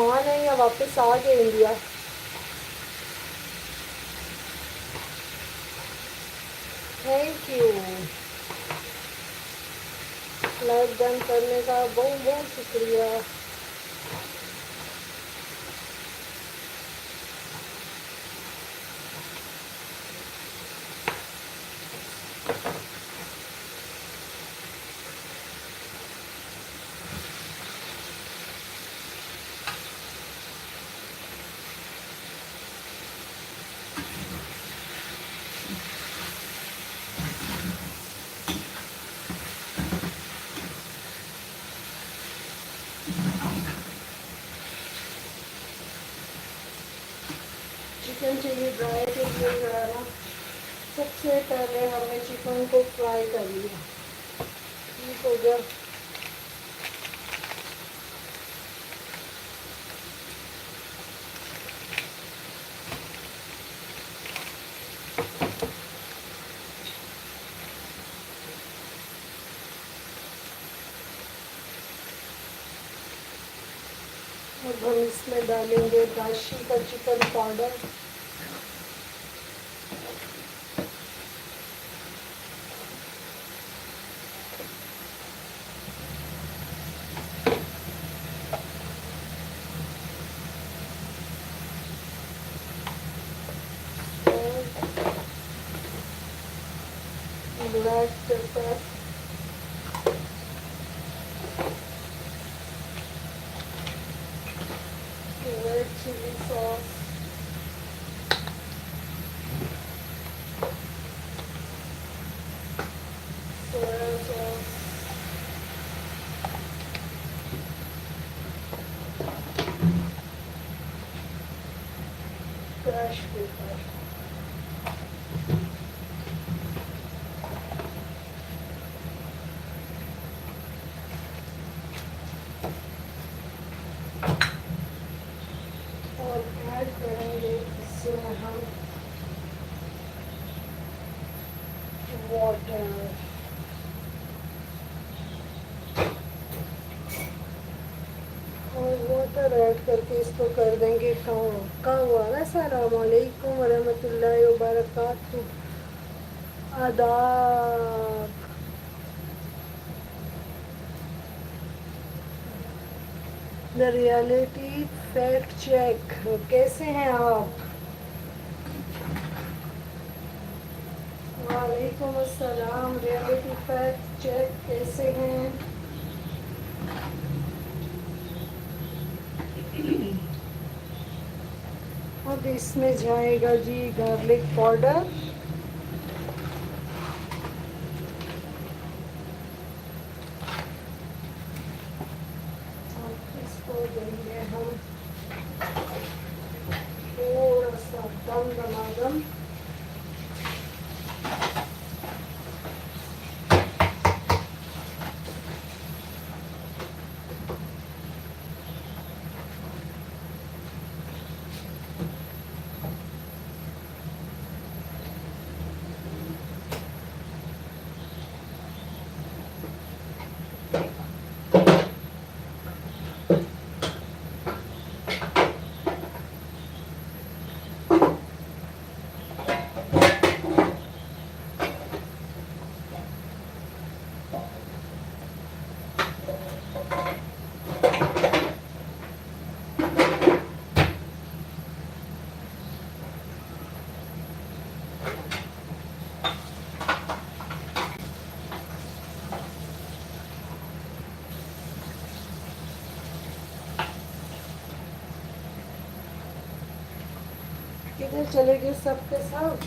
मेहमान है या वापस आ गए India? Thank you. Like done करने का बहुत बहुत शुक्रिया। चिकन चिली ड्राई के लिए जो है ना, सबसे पहले हमने चिकन को फ्राई कर लिया। ठीक हो गया। अब हम इसमें डालेंगे दाशी का chicken powder. Black pepper, red chilli sauce, soya sauce, crush pepper. और ऐड करेंगे इसमें हम वाटर। और वाटर ऐड करके इसको कर देंगे कांवाल। अस्सलाम वालेकुम वरहमतुल्लाहि वबरकातुहू। आदाब। The reality fact check. कैसे हैं आप? वालेकुम अस्सलाम। रियलिटी फैक्ट चेक कैसे हैं? अब इसमें जाएगा जी गार्लिक पाउडर। इसको देंगे हम थोड़ा सा दम दमादम। किधर चले गए सबके सब?